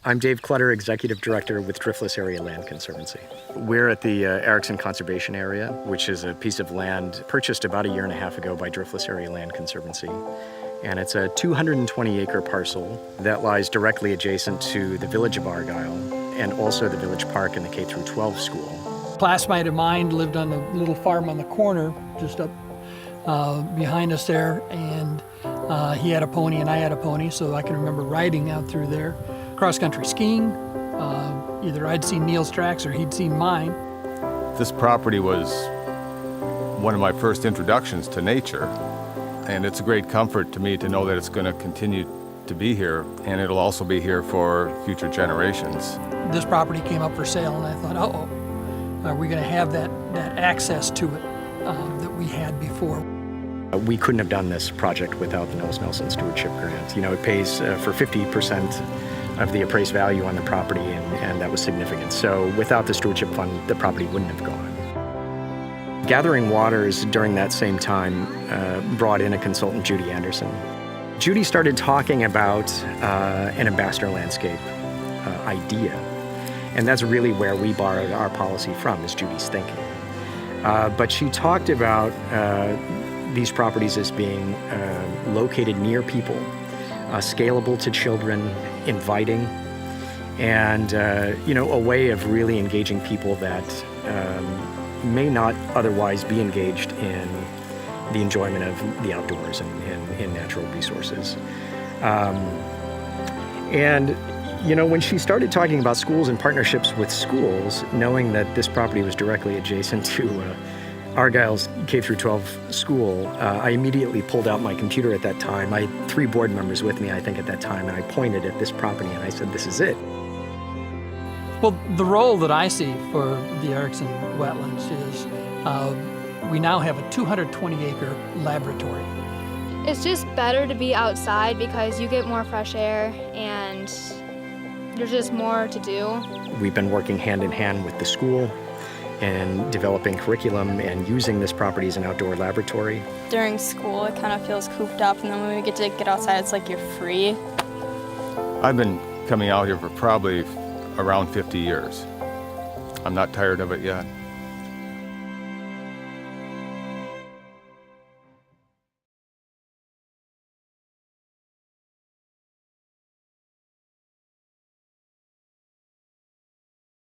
I'm Dave Clutter, Executive Director with Driftless Area Land Conservancy. We're at the Argyle Conservation Area, which is a piece of land purchased about a year and a half ago by Driftless Area Land Conservancy. And it's a 220-acre parcel that lies directly adjacent to the village of Argyle and also the village park and the K-12 school. A classmate of mine lived on the little farm on the corner, just up behind us there, and he had a pony and I had a pony, so I can remember riding out through there. Cross-country skiing, either I'd seen Neil's tracks or he'd seen mine. This property was one of my first introductions to nature, and it's a great comfort to me to know that it's going to continue to be here, and it'll also be here for future generations. This property came up for sale, and I thought, uh-oh, are we going to have that access to it that we had before? We couldn't have done this project without the Knowles-Nelson Stewardship Grant. You know, it pays for 50% of the appraised value on the property, and that was significant. So without the stewardship fund, the property wouldn't have gone. Gathering Waters during that same time brought in a consultant, Judy Anderson. Judy started talking about an ambassador landscape idea, and that's really where we borrowed our policy from, is Judy's thinking. But she talked about these properties as being located near people, scalable to children, inviting, and you know, a way of really engaging people that may not otherwise be engaged in the enjoyment of the outdoors and in natural resources. And you know, when she started talking about schools and partnerships with schools, knowing that this property was directly adjacent to Argyle's K-12 school, I immediately pulled out my computer at that time. I had 3 board members with me, I think, at that time, and I pointed at this property and I said, this is it. Well, the role that I see for the Argyle wetlands is we now have a 220-acre laboratory. It's just better to be outside because you get more fresh air and there's just more to do. We've been working hand in hand with the school and developing curriculum and using this property as an outdoor laboratory. During school, it kind of feels cooped up, and then when we get to get outside, it's like you're free. I've been coming out here for probably around 50 years. I'm not tired of it yet.